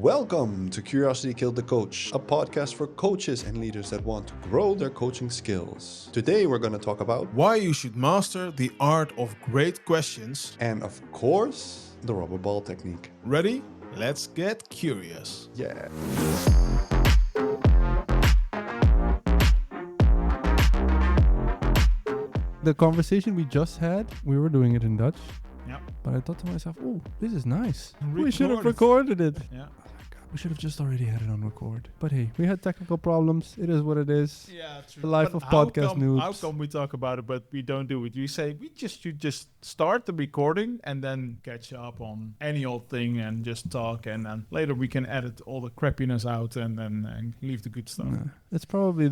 Welcome to Curiosity Killed the Coach, a podcast for coaches and leaders that want to grow their coaching skills. Today we're going to talk about, why you should master the art of great questions. and of course, the rubber ball technique. Ready? Let's get curious. Yeah. The conversation we just had, we were doing it in Dutch, Yeah. but I thought to myself, oh, this is nice. Record We should have it. recorded it. Yeah. We should have just already had it on record. But hey, we had technical problems. It is what it is. Yeah, true. The life But of podcast noobs. How come we talk about it, but we don't do it? We say you just start the recording and then catch up on any old thing and just talk, and then later we can edit all the crappiness out and leave the good stuff. It's probably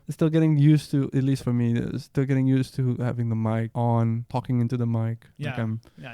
still getting used to, at least for me, still getting used to having the mic on, talking into the mic. Yeah. Like I'm Yeah.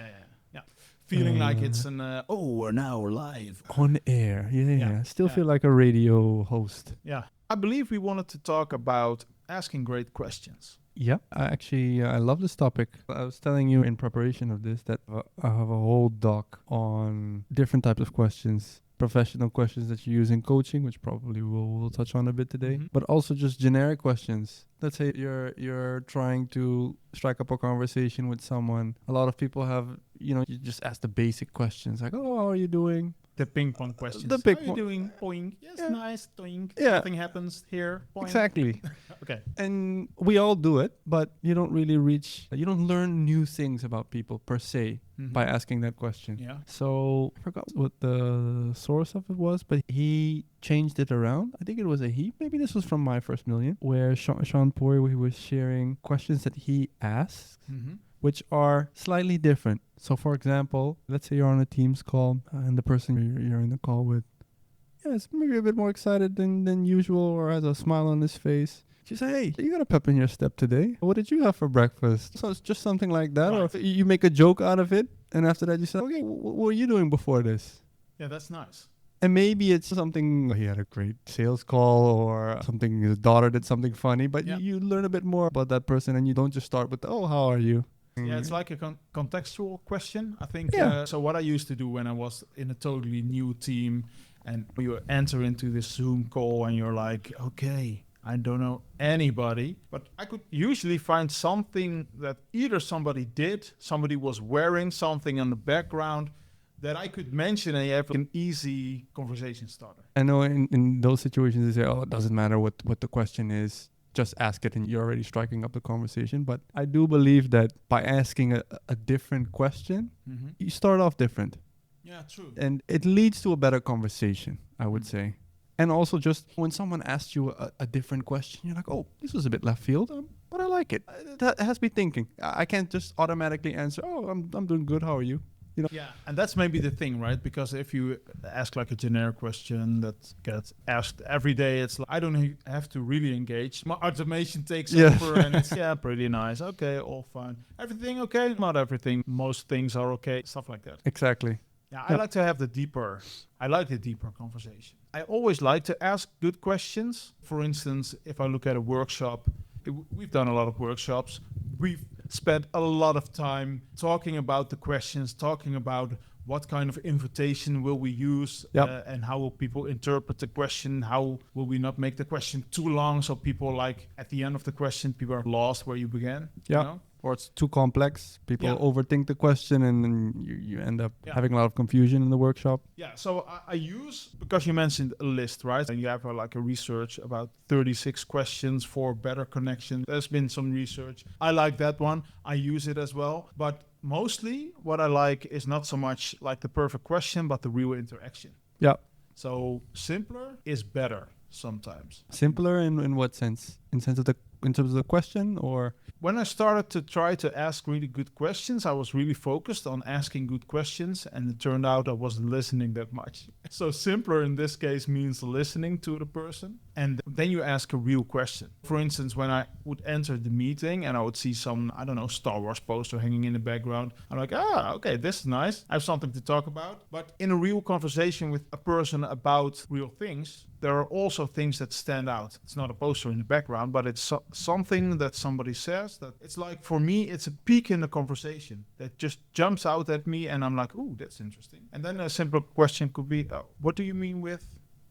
Feeling like it's we're now live. on air. Yeah. Still Yeah. feel like a radio host. Yeah. I believe we wanted to talk about asking great questions. Yeah, I love this topic. I was telling you in preparation of this that I have a whole doc on different types of questions, professional questions that you use in coaching, which probably we'll touch on a bit today, Mhm. but also just generic questions. Let's say you're trying to strike up a conversation with someone. A lot of people have, you just ask the basic questions like, "Oh, how are you doing?" The ping pong questions. The big How are you one. doing? Boing. Yes, Yeah. nice. Doing. Yeah. Nothing happens here. Boing. Exactly. Okay. And we all do it, but you don't learn new things about people per se Mhm. by asking that question. Yeah. So I forgot what the source of it was, but he changed it around. I think it was a he. Maybe this was from My First Million, where Sean Poirier, he was sharing questions that he asked, Mm-hmm. which are slightly different. So for example, let's say you're on a Teams call and the person you're in the call with, is maybe a bit more excited than usual or has a smile on his face. You say, "Hey, you got a pep in your step today. What did you have for breakfast?" So it's just something like that. Or Right. if you make a joke out of it, and after that you say, "Okay, what were you doing before this?" Yeah, that's nice. And maybe it's something, he had a great sales call or something, his daughter did something funny, but Yeah. you learn a bit more about that person and you don't just start with, "Oh, how are you?" Yeah, it's like a contextual question, I think. Yeah. So what I used to do when I was in a totally new team and you enter into this Zoom call and you're like, okay, I don't know anybody, but I could usually find something that either somebody was wearing something in the background that I could mention and you have an easy conversation starter. I know in those situations they say, "Oh, it doesn't matter what the question is. Just ask it and you're already striking up the conversation." But I do believe that by asking a different question, Mm-hmm. you start off different. Yeah, true. And it leads to a better conversation, I would say. And also just when someone asks you a different question, you're like, "Oh, this was a bit left field, but I like it." That has me thinking. I can't just automatically answer, "Oh, I'm doing good. How are you?" Yeah, and that's maybe the thing, right? Because if you ask like a generic question that gets asked every day, it's like, I don't have to really engage. My automation takes Yes. over and it's, yeah, pretty nice. Okay, all fine. Everything okay? Not everything. Most things are okay. Stuff like that. Exactly. Yeah, I like to have the deeper conversation. I always like to ask good questions. For instance, if I look at a workshop, we've done a lot of workshops. We've spent a lot of time talking about the questions, talking about what kind of invitation will we use, Yep. and how will people interpret the question, how will we not make the question too long so people like at the end of the question, people are lost where you began. Yeah. You know? Or it's too complex. People Yeah. overthink the question and then you end up Yeah. having a lot of confusion in the workshop. Yeah, so I use, because you mentioned a list, right? And you have like a research about 36 questions for better connection. There's been some research. I like that one. I use it as well. But mostly what I like is not so much like the perfect question, but the real interaction. Yeah. So simpler is better sometimes. Simpler in what sense? In terms of the question or? When I started to try to ask really good questions, I was really focused on asking good questions, and it turned out I wasn't listening that much. So simpler in this case means listening to the person, and then you ask a real question. For instance, when I would enter the meeting and I would see some, I don't know, Star Wars poster hanging in the background, I'm like, okay, this is nice. I have something to talk about. But in a real conversation with a person about real things, there are also things that stand out. It's not a poster in the background, but it's something that somebody says that it's like, for me, it's a peak in the conversation that just jumps out at me, and I'm like, ooh, that's interesting. And then a simple question could be, what do you mean with?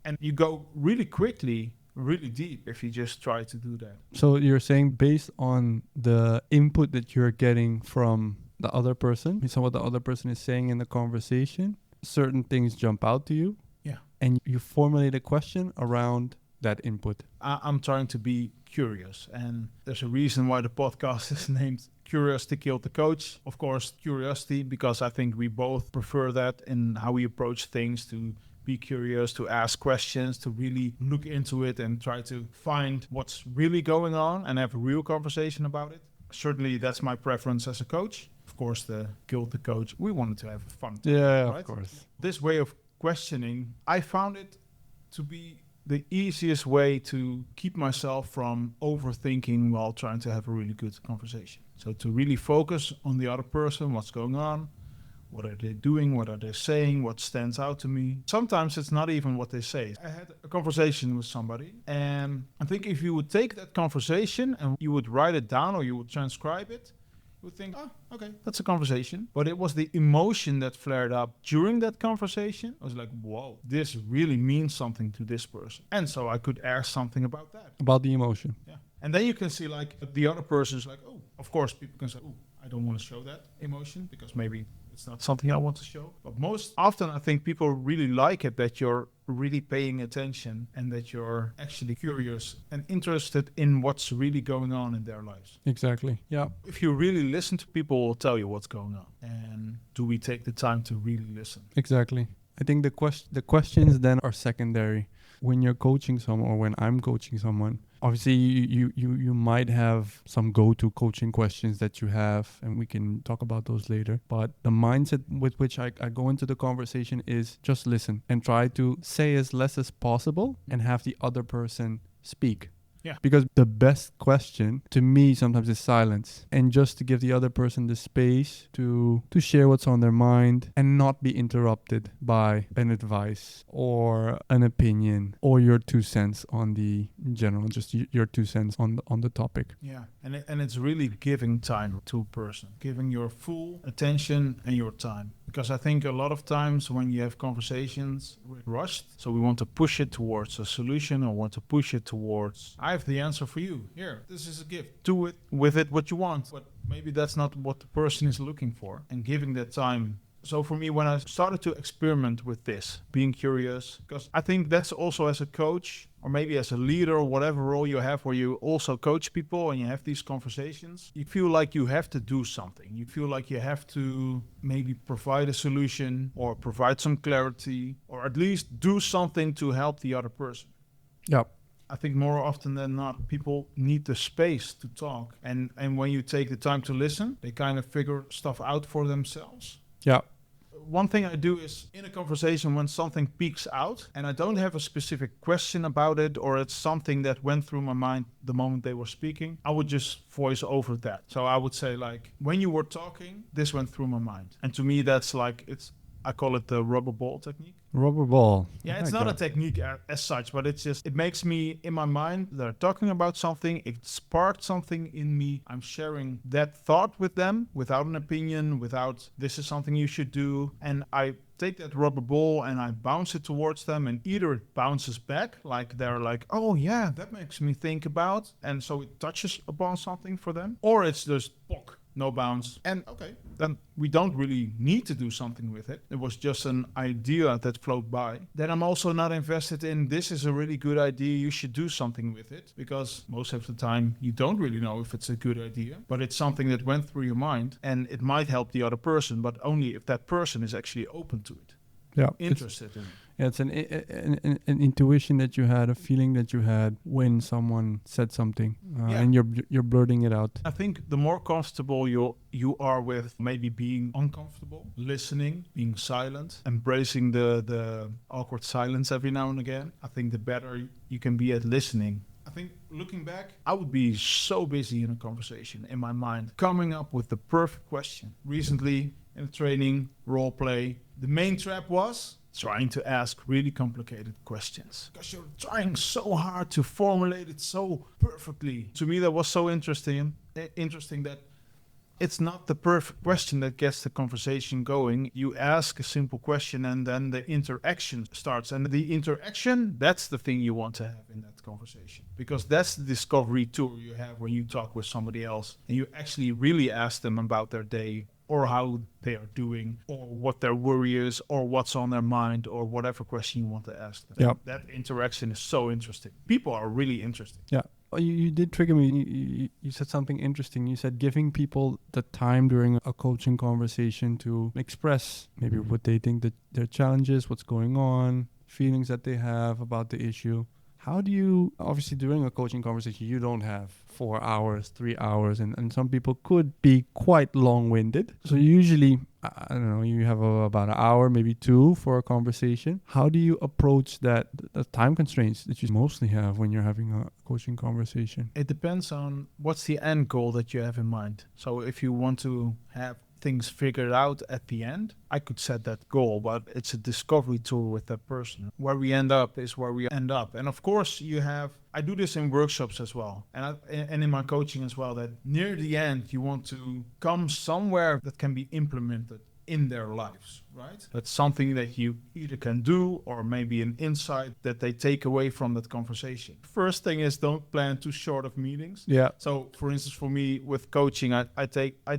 And you go really quickly, really deep if you just try to do that. So you're saying based on the input that you're getting from the other person, so what the other person is saying in the conversation, certain things jump out to you. Yeah. And you formulate a question around that input. I'm trying to be curious, and there's a reason why the podcast is named Curiosity Killed the Coach. Of course, curiosity, because I think we both prefer that in how we approach things, to be curious, to ask questions, to really look into it and try to find what's really going on and have a real conversation about it. Certainly, that's my preference as a coach. Of course, the Killed the Coach, we wanted to have fun. Yeah, right? of course. This way of questioning, I found it to be the easiest way to keep myself from overthinking while trying to have a really good conversation. So to really focus on the other person, what's going on, what are they doing, what are they saying, what stands out to me. Sometimes it's not even what they say. I had a conversation with somebody, and I think if you would take that conversation and you would write it down or you would transcribe it, you would think, oh, okay, that's a conversation. But it was the emotion that flared up during that conversation. I was like, whoa, this really means something to this person. And so I could ask something about that. About the emotion. Yeah. And then you can see like the other person is like, oh, of course people can say, oh, I don't want to show that emotion because maybe it's not something I want to show. But most often I think people really like it that you're really paying attention and that you're actually curious and interested in what's really going on in their lives. Exactly. Yeah. If you really listen to people, will tell you what's going on. And do we take the time to really listen? Exactly. I think the questions then are secondary. When you're coaching someone or when I'm coaching someone, obviously you might have some go-to coaching questions that you have, and we can talk about those later. But the mindset with which I go into the conversation is just listen and try to say as less as possible and have the other person speak. Yeah. Because the best question to me sometimes is silence, and just to give the other person the space to share what's on their mind and not be interrupted by an advice or an opinion or your 2 cents on the general, just your 2 cents on the topic. Yeah. And it's really giving time to a person, giving your full attention and your time. Because I think a lot of times when you have conversations, we're rushed. So we want to push it towards a solution or want to push it towards, I have the answer for you. Here, this is a gift. Do it with it what you want. But maybe that's not what the person is looking for. And giving that time. So for me, when I started to experiment with this, being curious, because I think that's also as a coach or maybe as a leader or whatever role you have where you also coach people and you have these conversations, you feel like you have to do something. You feel like you have to maybe provide a solution or provide some clarity or at least do something to help the other person. Yeah. I think more often than not, people need the space to talk. And when you take the time to listen, they kind of figure stuff out for themselves. Yeah. One thing I do is in a conversation when something peeks out and I don't have a specific question about it or it's something that went through my mind the moment they were speaking, I would just voice over that. So I would say like, when you were talking, this went through my mind. And to me, that's like, I call it the rubber ball technique. Rubber ball. Yeah, it's not a technique as such, but it's just, it makes me, in my mind, they're talking about something, it sparked something in me. I'm sharing that thought with them without an opinion, without this is something you should do. And I take that rubber ball and I bounce it towards them, and either it bounces back, like they're like, oh yeah, that makes me think about. And so it touches upon something for them, or it's just pock. No bounce. And okay, then we don't really need to do something with it. It was just an idea that flowed by. Then I'm also not invested in this is a really good idea, you should do something with it. Because most of the time you don't really know if it's a good idea. But it's something that went through your mind and it might help the other person, but only if that person is actually open to it. Yeah. Interested in it. Yeah, it's an intuition that you had, a feeling that you had when someone said something, and you're blurting it out. I think the more comfortable you are with maybe being uncomfortable, listening, being silent, embracing the awkward silence every now and again, I think the better you can be at listening. I think looking back, I would be so busy in a conversation in my mind, coming up with the perfect question. Recently in a training, role play, the main trap was trying to ask really complicated questions because you're trying so hard to formulate it so perfectly. To me, that was so interesting that it's not the perfect question that gets the conversation going. You ask a simple question and then the interaction starts. And the interaction, that's the thing you want to have in that conversation. Because that's the discovery tool you have when you talk with somebody else. And you actually really ask them about their day or how they are doing or what their worry is or what's on their mind or whatever question you want to ask them. Yeah. That interaction is so interesting. People are really interesting. Yeah. You did trigger me. You said something interesting. You said giving people the time during a coaching conversation to express maybe what they think that their challenges, what's going on, feelings that they have about the issue. How do you, obviously during a coaching conversation, you don't have 4 hours, 3 hours, and some people could be quite long-winded. So usually, I don't know, you have about an hour, maybe 2 for a conversation. How do you approach that, the time constraints that you mostly have when you're having a coaching conversation? It depends on what's the end goal that you have in mind. So if you want to have things figured out at the end, I could set that goal, but it's a discovery tool with that person. Where we end up is where we end up. And of course I do this in workshops as well and in my coaching as well, that near the end you want to come somewhere that can be implemented in their lives, right? That's something that you either can do or maybe an insight that they take away from that conversation. First thing is, don't plan too short of meetings. Yeah. So for instance, for me with coaching, I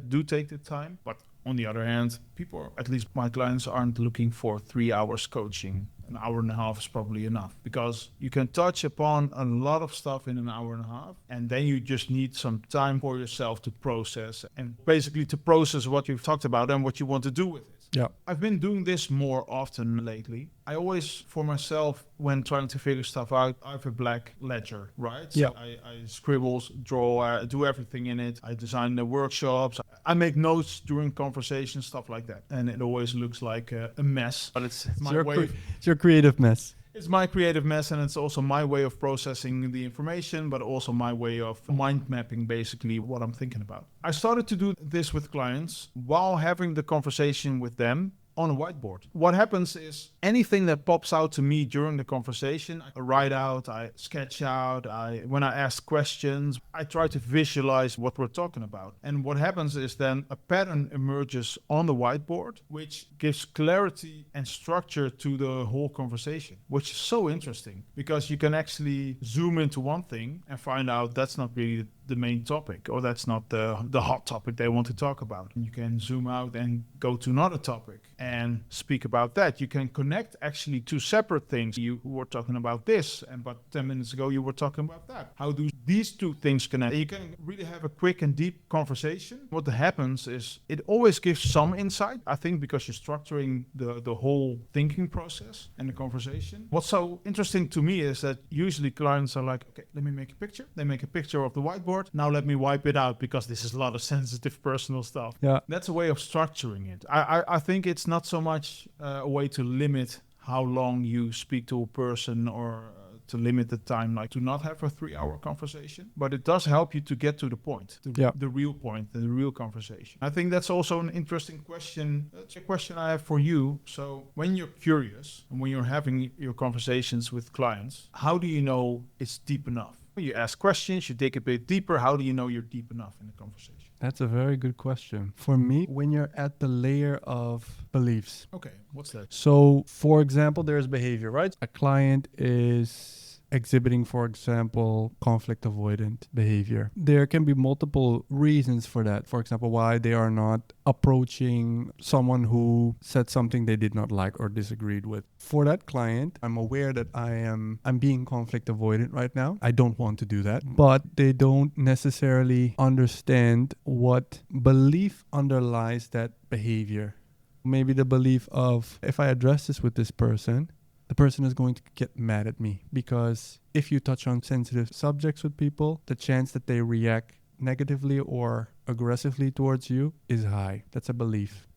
do take the time, but on the other hand, people, at least my clients, aren't looking for 3 hours coaching. An hour and a half is probably enough because you can touch upon a lot of stuff in an hour and a half, and then you just need some time for yourself to process and basically to process what you've talked about and what you want to do with it. Yeah. I've been doing this more often lately. I always, for myself, when trying to figure stuff out, I have a black ledger, right? Yeah. So I scribble, draw, do everything in it. I design the workshops. I make notes during conversations, stuff like that. And it always looks like a mess, but it's my way. It's your creative mess. It's my creative mess, and it's also my way of processing the information, but also my way of mind mapping basically what I'm thinking about. I started to do this with clients while having the conversation with them on a whiteboard. What happens is anything that pops out to me during the conversation, I write out, I sketch out, when I ask questions, I try to visualize what we're talking about. And what happens is then a pattern emerges on the whiteboard, which gives clarity and structure to the whole conversation, which is so interesting because you can actually zoom into one thing and find out that's not really the main topic, or that's not the hot topic they want to talk about. You can zoom out and go to another topic and speak about that. You can connect actually two separate things. You were talking about this, and but 10 minutes ago you were talking about that. How do these two things connect? You can really have a quick and deep conversation. What happens is it always gives some insight, I think, because you're structuring the whole thinking process and the conversation. What's so interesting to me is that usually clients are like, okay, let me make a picture. They make a picture of the whiteboard. Now let me wipe it out because this is a lot of sensitive personal stuff. Yeah. That's a way of structuring it. I think it's not so much a way to limit how long you speak to a person or to limit the time, like to not have a 3-hour conversation, but it does help you to get to the point, the real point, the real conversation. I think that's also an interesting question. That's a question I have for you. So when you're curious and when you're having your conversations with clients, how do you know it's deep enough? You ask questions, you dig a bit deeper. How do you know you're deep enough in the conversation? That's a very good question. For me, when you're at the layer of beliefs. Okay, what's that? So, for example, there's behavior, right? A client is exhibiting, for example, conflict avoidant behavior. There can be multiple reasons for that. For example, why they are not approaching someone who said something they did not like or disagreed with. For that client, I'm aware that I'm being conflict avoidant right now. I don't want to do that, but they don't necessarily understand what belief underlies that behavior. Maybe the belief of, if I address this with this person, the person is going to get mad at me, because if you touch on sensitive subjects with people, the chance that they react negatively or aggressively towards you is high. That's a belief.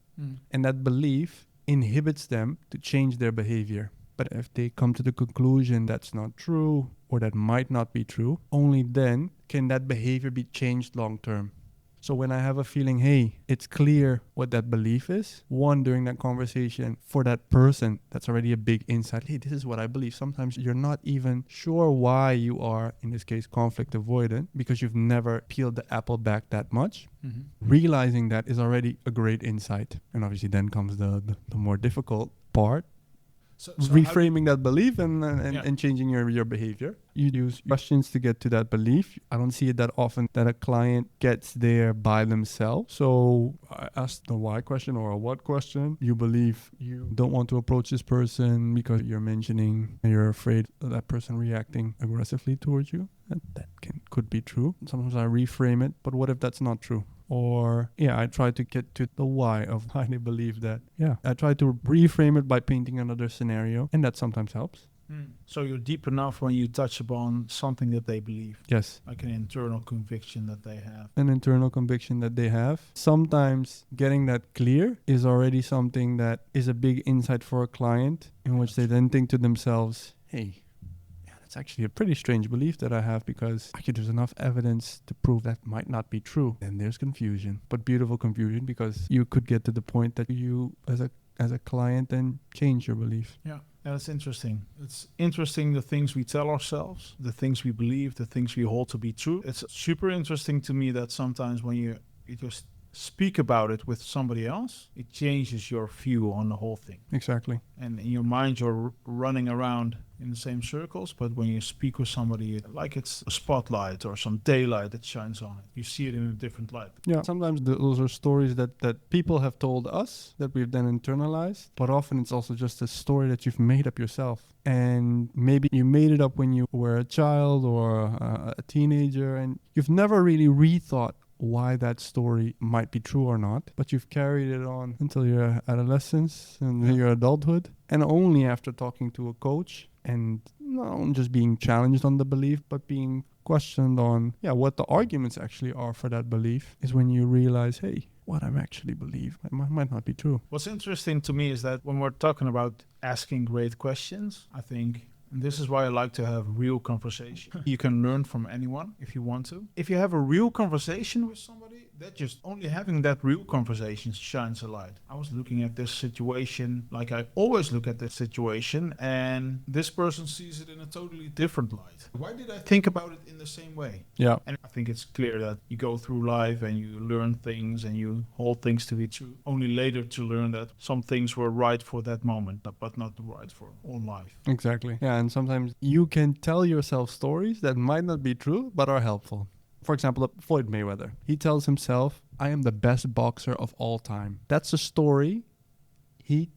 And that belief inhibits them to change their behavior. But if they come to the conclusion that's not true or that might not be true, only then can that behavior be changed long term. So when I have a feeling, hey, it's clear what that belief is, one, during that conversation, for that person, that's already a big insight. Hey, this is what I believe. Sometimes you're not even sure why you are, in this case, conflict avoidant, because you've never peeled the apple back that much. Realizing that is already a great insight. And obviously then comes the more difficult part. So reframing that belief and changing your behavior. You use questions to get to that belief. I don't see it that often that a client gets there by themselves. So I ask the why question or a what question. You believe you don't want to approach this person because you're mentioning you're afraid of that person reacting aggressively towards you. And that could be true. Sometimes I reframe it, but what if that's not true? Or, I try to get to the why of why they believe that. I try to reframe it by painting another scenario, and that sometimes helps. So you're deep enough when you touch upon something that they believe. Yes. Like an internal conviction that they have. An internal conviction that they have. Sometimes getting that clear is already something that is a big insight for a client, in which they then think to themselves, hey, it's actually a pretty strange belief that I have, because actually there's enough evidence to prove that might not be true. Then there's confusion, but beautiful confusion, because you could get to the point that you as a client then change your belief. Yeah, that's interesting. It's interesting, the things we tell ourselves, the things we believe, the things we hold to be true. It's super interesting to me that sometimes when you just speak about it with somebody else, it changes your view on the whole thing. Exactly. And in your mind, you're running around in the same circles, but when you speak with somebody, like it's a spotlight or some daylight that shines on it, you see it in a different light. Yeah, sometimes those are stories that people have told us that we've then internalized, but often it's also just a story that you've made up yourself. And maybe you made it up when you were a child or a teenager, and you've never really rethought why that story might be true or not, but you've carried it on until your adolescence and your adulthood. And only after talking to a coach and not just being challenged on the belief, but being questioned on what the arguments actually are for that belief, is when you realize, hey, what I actually believe might not be true. What's interesting to me is that when we're talking about asking great questions, I think, and this is why I like to have real conversation. You can learn from anyone if you want to. If you have a real conversation with somebody, that just only having that real conversation shines a light. I was looking at this situation like I always look at this situation, and this person sees it in a totally different light. Why did I think about it in the same way? Yeah. And I think it's clear that you go through life and you learn things and you hold things to be true, only later to learn that some things were right for that moment, but not right for all life. Exactly. Yeah, and sometimes you can tell yourself stories that might not be true, but are helpful. For example, Floyd Mayweather. He tells himself, I am the best boxer of all time. That's a story he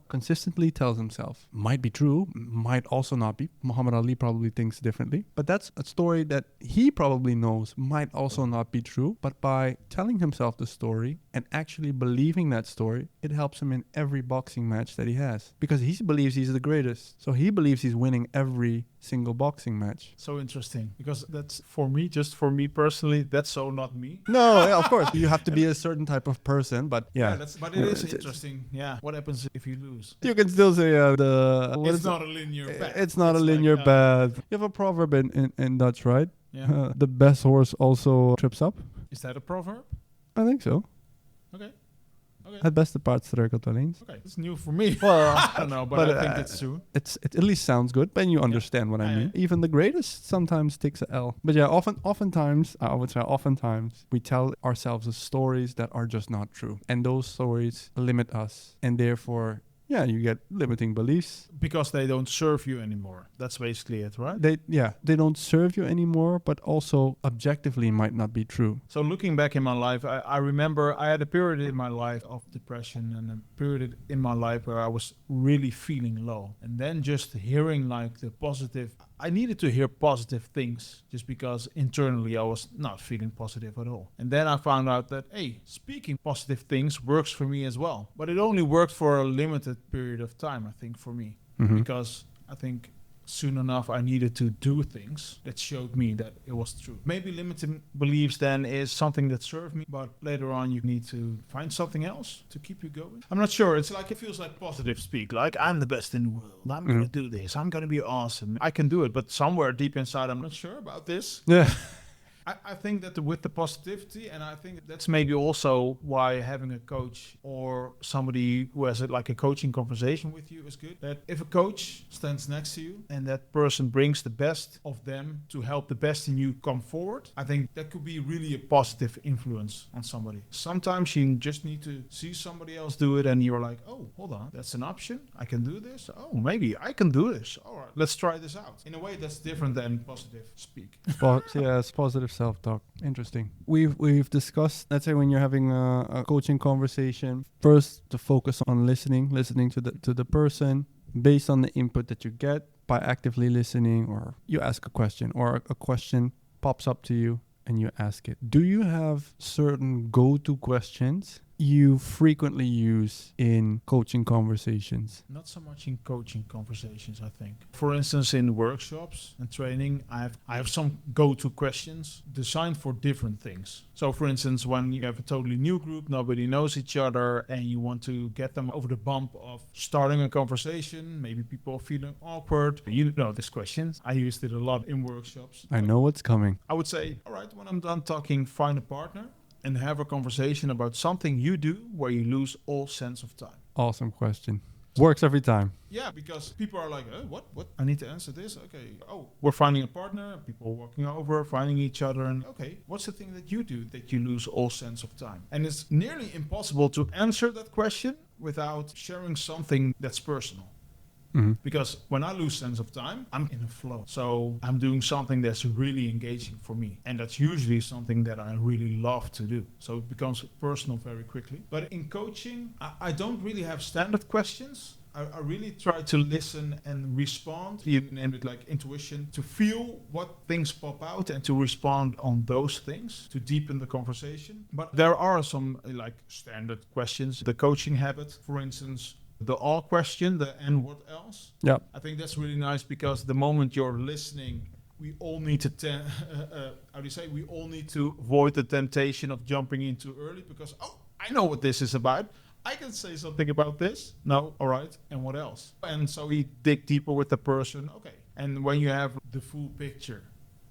consistently tells himself. Might be true, might also not be. Muhammad Ali probably thinks differently. But that's a story that he probably knows might also not be true. But by telling himself the story and actually believing that story, it helps him in every boxing match that he has. Because he believes he's the greatest. So he believes he's winning every single boxing match. So interesting, because that's just for me personally, that's so not me. No, yeah, of course you have to be a certain type of person, but but it is interesting. What happens if you lose? You can still say it's not a linear path. It's not a linear path. You have a proverb in Dutch, right? Yeah. The best horse also trips up. Is that a proverb? I think so. Okay. Het beste paard struikelt wel eens. Okay, it's new for me. Well, I don't know, but I think it's true. It at least sounds good, but you understand what I mean. Even the greatest sometimes takes a L. But oftentimes, I would say oftentimes, we tell ourselves stories that are just not true. And those stories limit us. And therefore, you get limiting beliefs. Because they don't serve you anymore. That's basically it, right? They don't serve you anymore, but also objectively might not be true. So looking back in my life, I remember I had a period in my life of depression and a period in my life where I was really feeling low. And then just hearing like the positive, I needed to hear positive things just because internally I was not feeling positive at all. And then I found out that, hey, speaking positive things works for me as well. But it only worked for a limited period of time, I think, for me. Mm-hmm. Because I think soon enough I needed to do things that showed me that it was true. Maybe limiting beliefs then is something that served me, but later on you need to find something else to keep you going. I'm not sure. It's like, it feels like positive speak, like I'm the best in the world. I'm going to do this. I'm going to be awesome. I can do it. But somewhere deep inside, I'm not sure about this. Yeah. I think that with the positivity, and I think that's maybe also why having a coach or somebody who has like a coaching conversation with you is good. That if a coach stands next to you and that person brings the best of them to help the best in you come forward, I think that could be really a positive influence on somebody. Sometimes you just need to see somebody else do it and you're like, oh, hold on, that's an option. I can do this. Oh, maybe I can do this. All right, let's try this out. In a way, that's different than positive speak. It's positive self-talk. Interesting. We've discussed, let's say when you're having a coaching conversation, first to focus on listening to the person based on the input that you get by actively listening, or you ask a question or a question pops up to you and you ask it. Do you have certain go-to questions you frequently use in coaching conversations? Not so much in coaching conversations, I think. For instance, in workshops and training, I have some go-to questions designed for different things. So for instance, when you have a totally new group, nobody knows each other, and you want to get them over the bump of starting a conversation, maybe people are feeling awkward. You know these questions. I used it a lot in workshops. I know what's coming. I would say, all right, when I'm done talking, find a partner and have a conversation about something you do where you lose all sense of time. Awesome question. Works every time. Yeah, because people are like, what? I need to answer this? Okay. Oh, we're finding a partner, people walking over, finding each other. And okay, what's the thing that you do that you lose all sense of time? And it's nearly impossible to answer that question without sharing something that's personal. Mm-hmm. Because when I lose sense of time, I'm in a flow. So I'm doing something that's really engaging for me. And that's usually something that I really love to do. So it becomes personal very quickly. But in coaching, I don't really have standard questions. I really try to listen and respond, you name it like intuition, to feel what things pop out and to respond on those things to deepen the conversation. But there are some like standard questions. The coaching habit, for instance, the all question, the and what else? Yeah. I think that's really nice because the moment you're listening, we all need to, we all need to avoid the temptation of jumping in too early because, oh, I know what this is about. I can say something about this. No, all right. And what else? And so we dig deeper with the person. Okay. And when you have the full picture,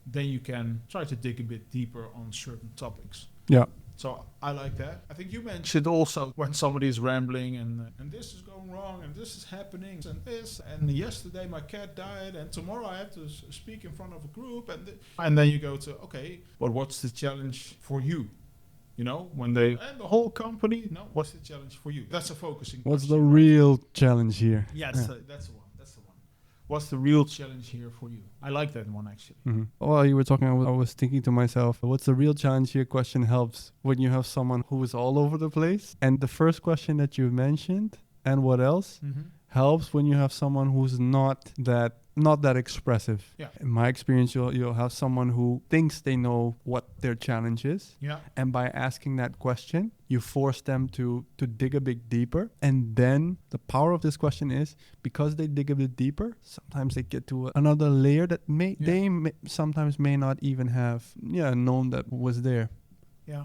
then you can try to dig a bit deeper on certain topics. Yeah. So I like that. I think you mentioned also when somebody is rambling and this is going wrong and this is happening and this and yesterday my cat died and tomorrow I have to speak in front of a group and then you go to, okay, but what's the challenge for you? You know, when they and the whole company, no, what's the challenge for you? That's a focusing What's question, the right? real challenge here? Yeah, that's the one. That's the one. What's the real challenge here for you? I like that one actually. Mm-hmm. While you were talking, I was thinking to myself, what's the real challenge here question helps when you have someone who is all over the place. And the first question that you mentioned, and what else, helps when you have someone who's not that expressive. Yeah. In my experience, you'll have someone who thinks they know what their challenge is. Yeah. And by asking that question, you force them to dig a bit deeper. And then the power of this question is, because they dig a bit deeper, sometimes they get to another layer that sometimes may not even have known that was there. Yeah.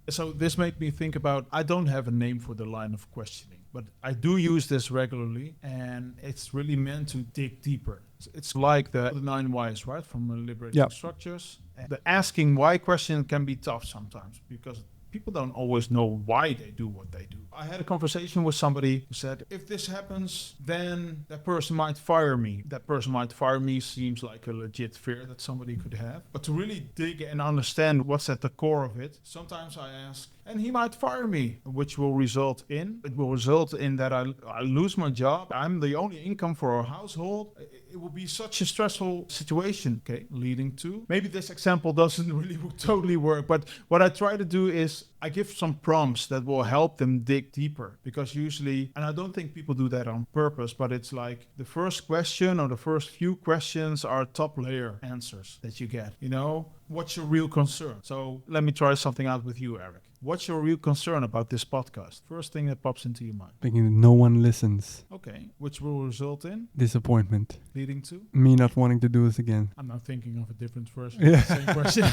So this made me think about, I don't have a name for the line of questioning, but I do use this regularly, and it's really meant to dig deeper. It's like the 9 whys, right, from Liberating Structures. And the asking why question can be tough sometimes because people don't always know why they do what they do. I had a conversation with somebody who said, if this happens, then that person might fire me. That person might fire me seems like a legit fear that somebody could have. But to really dig and understand what's at the core of it, sometimes I ask, and he might fire me, which will result in that I lose my job. I'm the only income for our household. It will be such a stressful situation, okay, leading to, maybe this example doesn't really totally work, but what I try to do is I give some prompts that will help them dig deeper, because usually, and I don't think people do that on purpose, but it's like the first question or the first few questions are top layer answers that you get, you know, what's your real concern? So let me try something out with you, Eric. What's your real concern about this podcast? First thing that pops into your mind. Thinking that no one listens. Okay, which will result in? Disappointment. leading to? Me not wanting to do this again. I'm now thinking of a different version. Yeah. Of the same question.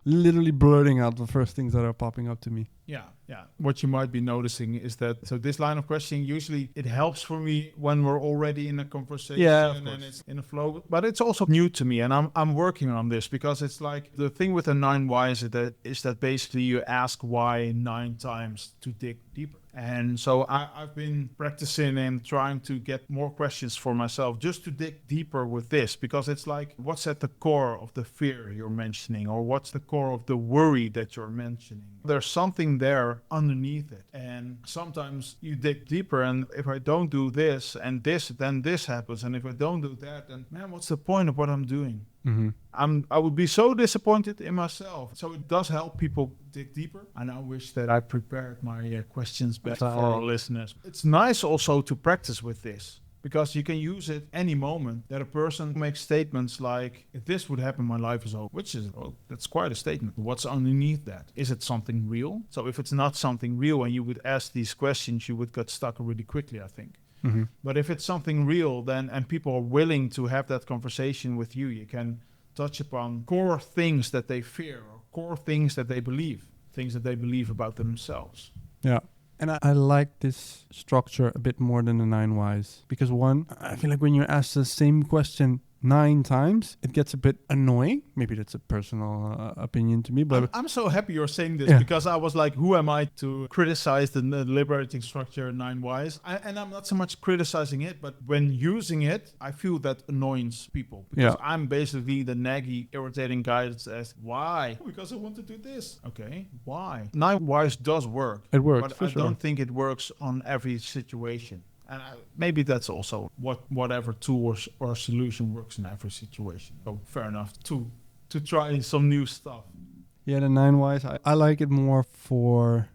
Literally blurting out the first things that are popping up to me. Yeah. What you might be noticing is that, so this line of questioning, usually it helps for me when we're already in a conversation and it's in a flow, but it's also new to me, and I'm working on this, because it's like the thing with the 9 whys is that basically you ask why 9 times to dig deeper. And so I've been practicing and trying to get more questions for myself just to dig deeper with this, because it's like, what's at the core of the fear you're mentioning, or what's the core of the worry that you're mentioning? There's something there underneath it. And sometimes you dig deeper, and if I don't do this and this, then this happens. And if I don't do that, then man, what's the point of what I'm doing? Mm-hmm. I would be so disappointed in myself. So it does help people dig deeper. And I wish that I prepared my questions better for our listeners. It's nice also to practice with this, because you can use it any moment that a person makes statements like, if this would happen, my life is over, which is, well, that's quite a statement. What's underneath that? Is it something real? So if it's not something real and you would ask these questions, you would get stuck really quickly, I think. Mm-hmm. But if it's something real, then, and people are willing to have that conversation with you, you can touch upon core things that they fear, or core things that they believe about themselves. Yeah. And I like this structure a bit more than the 9 whys, because one, I feel like when you ask the same question 9 times, it gets a bit annoying. Maybe that's a personal opinion to me, but I'm so happy you're saying this, because I was like, who am I to criticize the liberating structure 9 whys? And I'm not so much criticizing it, but when using it, I feel that annoys people, because I'm basically the naggy, irritating guy that says, why? Because I want to do this. Okay, why? 9 whys does work. It works, but for I sure. don't think it works on every situation. And maybe that's also whatever tool or solution works in every situation. So fair enough to try some new stuff. Yeah, the 9 whys, I like it more for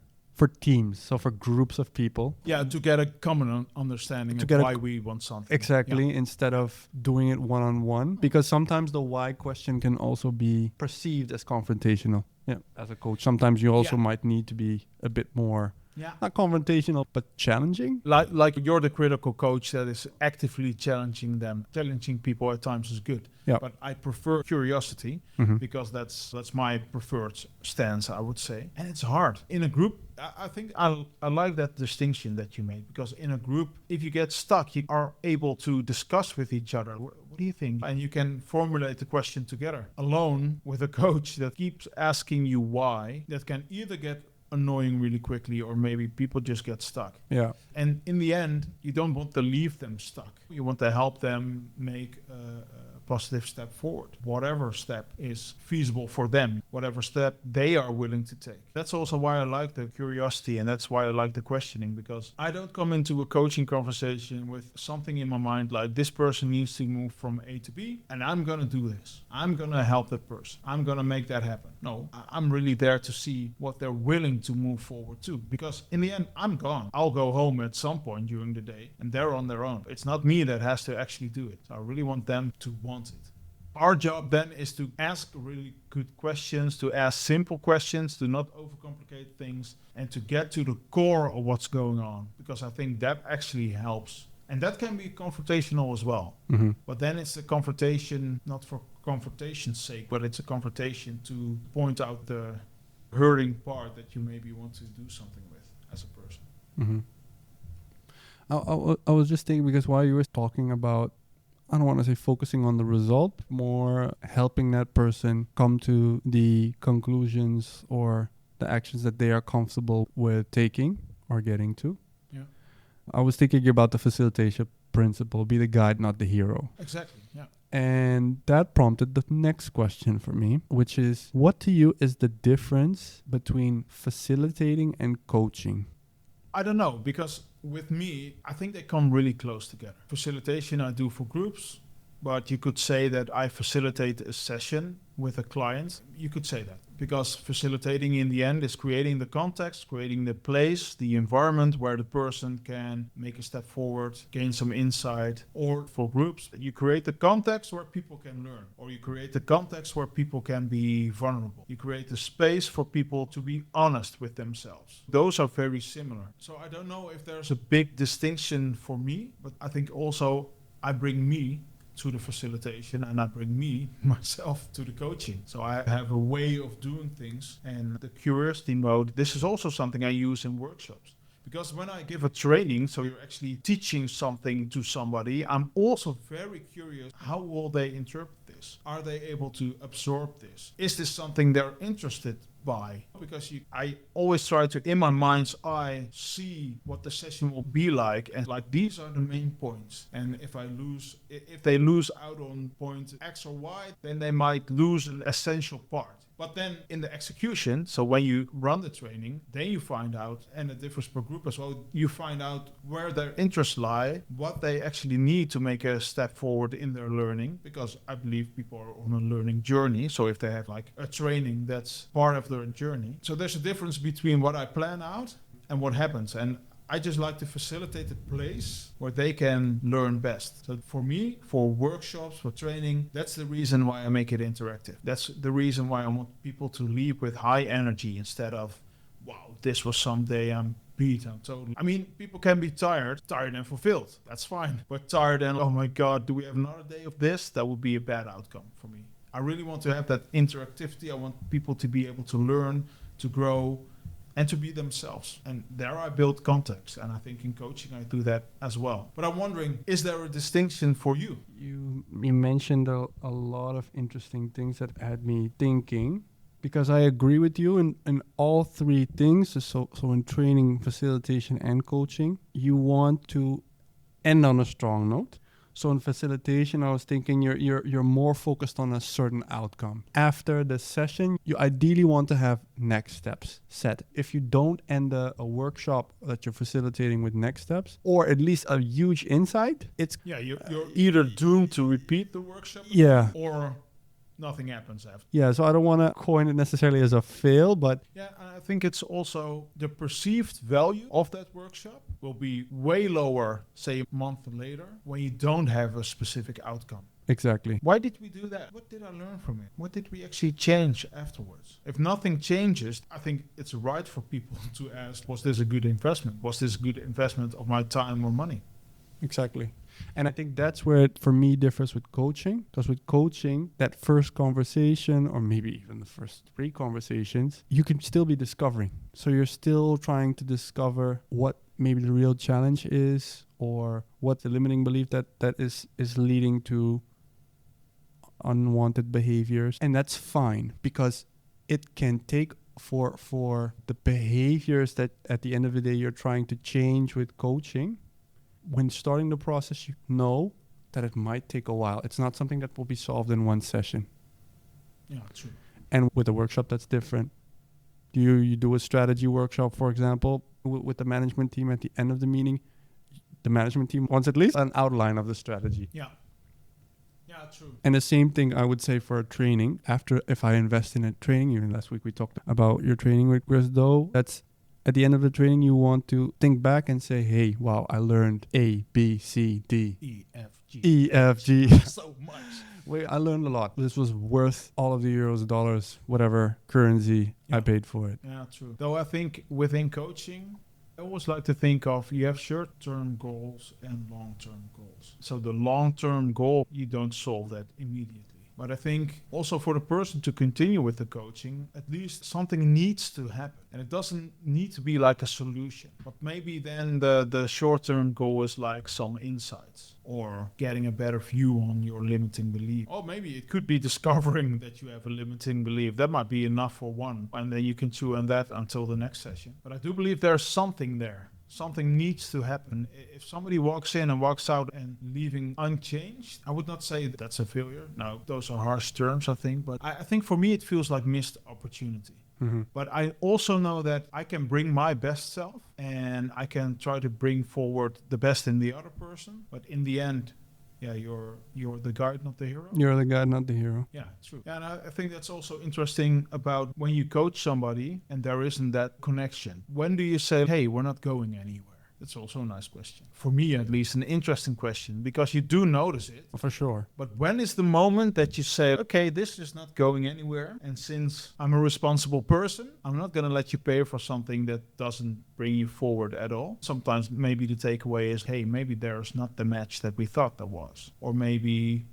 teams, so for groups of people. Yeah, to get a common understanding of why we want something. Exactly, instead of doing it one-on-one. Because sometimes the why question can also be perceived as confrontational. Yeah, as a coach, sometimes you also might need to be a bit more... Yeah. Not confrontational, but challenging. Like you're the critical coach that is actively challenging them. Challenging people at times is good. Yeah. But I prefer curiosity, because that's my preferred stance, I would say. And it's hard. In a group, I think I like that distinction that you made, because in a group, if you get stuck, you are able to discuss with each other. What do you think? And you can formulate the question together. Alone with a coach that keeps asking you why, that can either get annoying really quickly, or maybe people just get stuck. Yeah. And in the end, you don't want to leave them stuck. You want to help them make a positive step forward, whatever step is feasible for them, whatever step they are willing to take. That's also why I like the curiosity, and that's why I like the questioning, because I don't come into a coaching conversation with something in my mind like, this person needs to move from A to B, and I'm going to do this. I'm going to help that person. I'm going to make that happen. No, I'm really there to see what they're willing to move forward to, because in the end, I'm gone. I'll go home at some point during the day, and they're on their own. It's not me that has to actually do it. I really want them to want it. Our job then is to ask really good questions, to ask simple questions, to not overcomplicate things, and to get to the core of what's going on, because I think that actually helps. And that can be confrontational as well. Mm-hmm. But then it's a confrontation, not for confrontation's sake, but it's a confrontation to point out the hurting part that you maybe want to do something with as a person. Mm-hmm. I was just thinking, because while you were talking about, I don't want to say focusing on the result, more helping that person come to the conclusions or the actions that they are comfortable with taking or getting to. Yeah. I was thinking about the facilitation principle, be the guide, not the hero. Exactly, yeah. And that prompted the next question for me, which is, what to you is the difference between facilitating and coaching? I don't know, because with me, I think they come really close together. Facilitation I do for groups, but you could say that I facilitate a session with a client. You could say that, because facilitating in the end is creating the context, creating the place, the environment where the person can make a step forward, gain some insight. Or for groups, you create the context where people can learn, or you create the context where people can be vulnerable. You create the space for people to be honest with themselves. Those are very similar. So I don't know if there's a big distinction for me, but I think also I bring me to the facilitation and I bring me, myself, to the coaching. So I have a way of doing things. And the curiosity mode, this is also something I use in workshops. Because when I give a training, so you're actually teaching something to somebody, I'm also very curious, how will they interpret this? Are they able to absorb this? Is this something they're interested by? Because I always try to, in my mind's eye, see what the session will be like, and like these are the main points. And if they lose out on point X or Y, then they might lose an essential part. But then in the execution, so when you run the training, then you find out, and it differs per group as well, you find out where their interests lie, what they actually need to make a step forward in their learning, because I believe people are on a learning journey. So if they have like a training that's part of their journey. So there's a difference between what I plan out and what happens. And I just like to facilitate a place where they can learn best. So for me, for workshops, for training, that's the reason why I make it interactive. That's the reason why I want people to leave with high energy instead of, wow, this was some day I'm beat, I'm totally... I mean, people can be tired and fulfilled. That's fine. But tired and, oh my God, do we have another day of this? That would be a bad outcome for me. I really want to have that interactivity. I want people to be able to learn, to grow, and to be themselves. And there I build context. And I think in coaching I do that as well. But I'm wondering, is there a distinction for you? You mentioned a lot of interesting things that had me thinking, because I agree with you in all three things. So in training, facilitation, and coaching, you want to end on a strong note. So in facilitation, I was thinking you're more focused on a certain outcome. After the session, you ideally want to have next steps set. If you don't end a workshop that you're facilitating with next steps, or at least a huge insight, it's... Yeah, you're either doomed to repeat the workshop, yeah, or nothing happens after. Yeah, so I don't want to coin it necessarily as a fail, but... Yeah, I think it's also the perceived value of that workshop will be way lower, say a month later, when you don't have a specific outcome. Exactly. Why did we do that? What did I learn from it? What did we actually change afterwards? If nothing changes, I think it's right for people to ask, was this a good investment? Was this a good investment of my time or money? Exactly. And I think that's where it, for me, differs with coaching. Because with coaching, that first conversation, or maybe even the first 3 conversations, you can still be discovering. So you're still trying to discover what maybe the real challenge is, or what the limiting belief that is leading to unwanted behaviors. And that's fine, because it can take for the behaviors that at the end of the day you're trying to change with coaching. When starting the process, you know that it might take a while. It's not something that will be solved in one session. Yeah, true. And with a workshop, that's different. You do a strategy workshop, for example, with the management team at the end of the meeting. The management team wants at least an outline of the strategy. Yeah. Yeah, true. And the same thing I would say for a training. After, if I invest in a training, even last week we talked about your training with Chris Doe, that's at the end of the training, you want to think back and say, hey, wow, I learned A, B, C, D, E, F, G. E, F, G. So much. Wait, I learned a lot. This was worth all of the euros, dollars, whatever currency I paid for it. Yeah, true. Though I think within coaching, I always like to think of you have short-term goals and long-term goals. So the long-term goal, you don't solve that immediately. But I think also for the person to continue with the coaching, at least something needs to happen. And it doesn't need to be like a solution. But maybe then the short-term goal is like some insights or getting a better view on your limiting belief. Or maybe it could be discovering that you have a limiting belief. That might be enough for one. And then you can chew on that until the next session. But I do believe there's something there. Something needs to happen. If somebody walks in and walks out and leaving unchanged, I would not say that that's a failure. No, those are harsh terms, I think. But I think for me, it feels like missed opportunity. Mm-hmm. But I also know that I can bring my best self and I can try to bring forward the best in the other person. But in the end, yeah, you're the guide, not the hero. You're the guide, not the hero. Yeah, true. Yeah, and I think that's also interesting about when you coach somebody and there isn't that connection. When do you say, hey, we're not going anywhere? It's also a nice question. For me, at least, an interesting question, because you do notice it. For sure. But when is the moment that you say, okay, this is not going anywhere, and since I'm a responsible person, I'm not going to let you pay for something that doesn't bring you forward at all? Sometimes maybe the takeaway is, hey, maybe there's not the match that we thought there was. Or maybe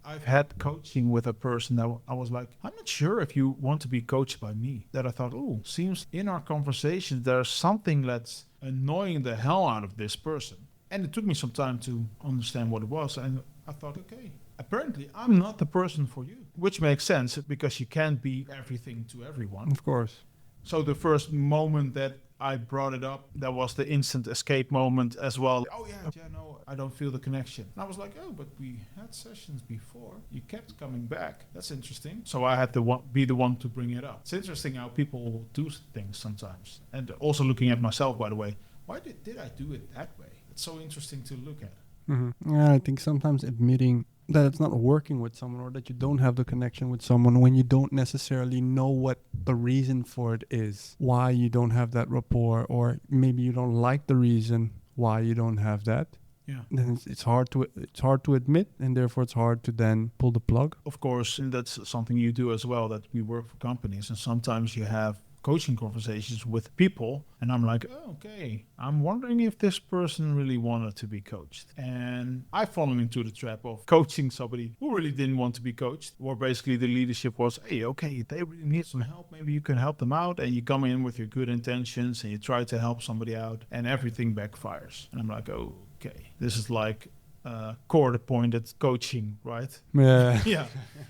I've had coaching with a person that I was like, I'm not sure if you want to be coached by me. That I thought, oh, seems in our conversations there's something that's annoying the hell out of this person. And it took me some time to understand what it was. And I thought, okay, apparently I'm not the person for you. Which makes sense because you can't be everything to everyone. Of course. So the first moment that I brought it up, that was the instant escape moment as well. Oh yeah, no, I don't feel the connection. And I was like, oh, but we had sessions before. You kept coming back. That's interesting. So I had to be the one to bring it up. It's interesting how people do things sometimes. And also looking at myself, by the way, why did I do it that way? It's so interesting to look at. Mm-hmm. Yeah, I think sometimes admitting that it's not working with someone or that you don't have the connection with someone when you don't necessarily know what the reason for it is, why you don't have that rapport, or maybe you don't like the reason why you don't have that. Yeah. Then it's hard to admit, and therefore it's hard to then pull the plug. Of course, and that's something you do as well, that we work for companies, and sometimes you have coaching conversations with people, and I'm like, oh, okay, I'm wondering if this person really wanted to be coached. And I've fallen into the trap of coaching somebody who really didn't want to be coached, where basically the leadership was, hey, okay, they really need some help, maybe you can help them out, and you come in with your good intentions and you try to help somebody out, and everything backfires. And I'm like, oh, okay, this is like court-appointed coaching, right? Yeah. Yeah.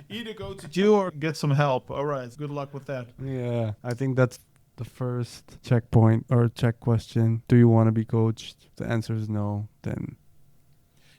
Either go to jail or get some help. All right. Good luck with that. Yeah. I think that's the first checkpoint or check question. Do you want to be coached? If the answer is no, then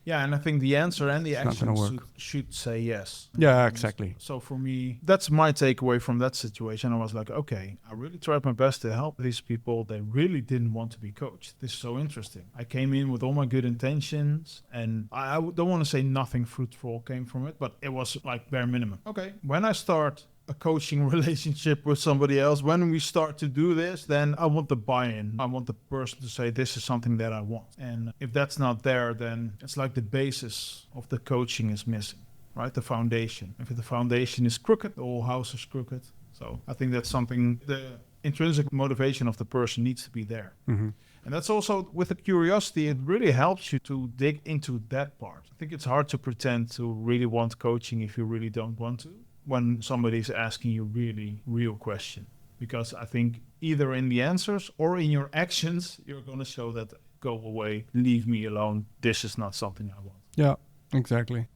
Yeah, and I think the answer and the It's not gonna action work. should say yes. Yeah, exactly. So for me, that's my takeaway from that situation. I was like, okay, I really tried my best to help these people. They really didn't want to be coached. This is so interesting. I came in with all my good intentions, and I don't want to say nothing fruitful came from it, but it was like bare minimum. Okay, when I start a coaching relationship with somebody else, when we start to do this, then I want the buy-in. I want the person to say, this is something that I want. And if that's not there, then it's like the basis of the coaching is missing, right? The foundation. If the foundation is crooked, the whole house is crooked. So I think that's something, the intrinsic motivation of the person needs to be there. Mm-hmm. And that's also with the curiosity, it really helps you to dig into that part. I think it's hard to pretend to really want coaching if you really don't want to, when somebody's asking you really real question. Because I think either in the answers or in your actions, you're going to show that, go away, leave me alone, this is not something I want. Yeah, exactly.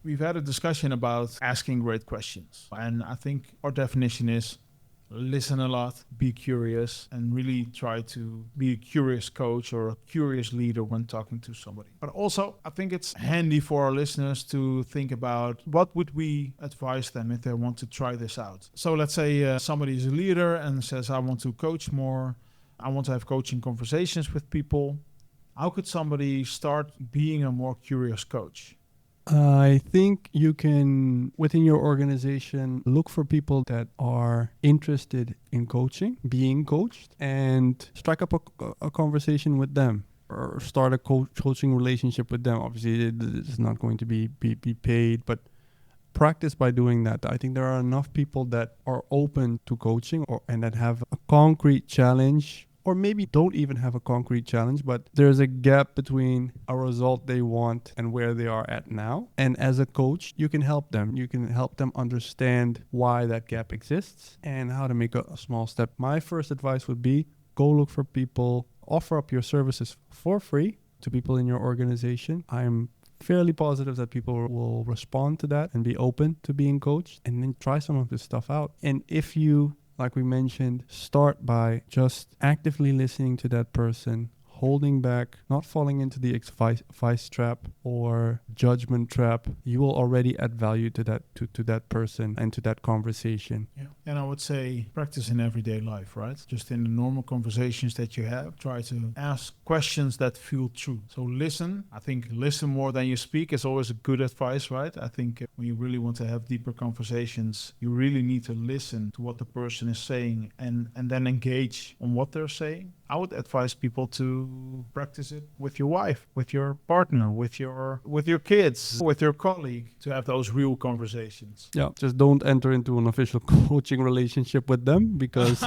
We've had a discussion about asking great questions. And I think our definition is listen a lot, be curious, and really try to be a curious coach or a curious leader when talking to somebody. But also, I think it's handy for our listeners to think about what would we advise them if they want to try this out. So let's say somebody is a leader and says, I want to coach more. I want to have coaching conversations with people. How could somebody start being a more curious coach? I think you can, within your organization, look for people that are interested in coaching, being coached, and strike up a conversation with them or start a coaching relationship with them. Obviously, it's not going to be paid, but practice by doing that. I think there are enough people that are open to coaching and that have a concrete challenge, or maybe don't even have a concrete challenge, but there's a gap between a result they want and where they are at now. And as a coach, you can help them. You can help them understand why that gap exists and how to make a small step. My first advice would be go look for people, offer up your services for free to people in your organization. I'm fairly positive that people will respond to that and be open to being coached, and then try some of this stuff out. And if you, like we mentioned, start by just actively listening to that person, holding back, not falling into the advice trap or judgment trap, you will already add value to that person and to that conversation. Yeah. And I would say practice in everyday life, right? Just in the normal conversations that you have, try to ask questions that feel true. So listen. I think listen more than you speak is always a good advice, right? I think when you really want to have deeper conversations, you really need to listen to what the person is saying and then engage on what they're saying. I would advise people to to practice it with your wife, with your partner, with your kids, with your colleague, to have those real conversations. Yeah, just don't enter into an official coaching relationship with them, because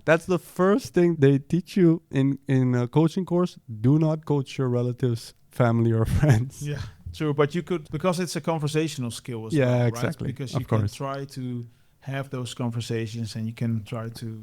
that's the first thing they teach you in a coaching course. Do not coach your relatives, family, or friends. Yeah, true. But you could, because it's a conversational skill as well, Yeah, right? exactly. Because Of you can course. try to have those conversations, and you can try to,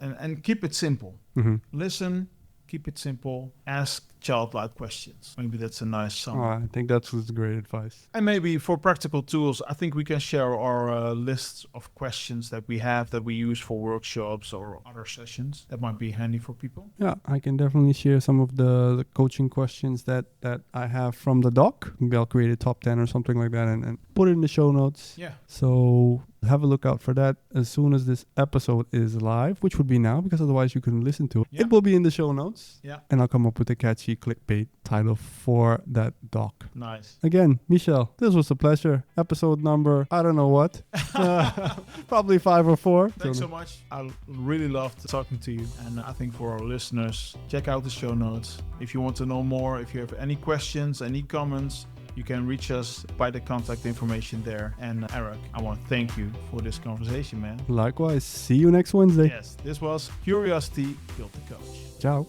and keep it simple. Mm-hmm. Listen, keep it simple, ask childlike questions. Maybe that's a nice summary. I think that's great advice. And maybe for practical tools, I think we can share our lists of questions that we have that we use for workshops or other sessions. That might be handy for people. Yeah, I can definitely share some of the coaching questions that I have from the doc. Maybe I'll create a top 10 or something like that and put it in the show notes. Yeah. So have a look out for that as soon as this episode is live, which would be now, because otherwise you couldn't listen to it. Yeah. It will be in the show notes. Yeah. And I'll come up with a catchy clickbait title for that doc. Nice. Again, Michel, this was a pleasure. Episode number, I don't know what. Probably 5 or 4. Thanks so much. I really loved talking to you. And I think for our listeners, check out the show notes. If you want to know more, if you have any questions, any comments, you can reach us by the contact information there. And Eric, I want to thank you for this conversation, man. Likewise. See you next Wednesday. Yes, this was Curiosity Killed the Coach. Ciao.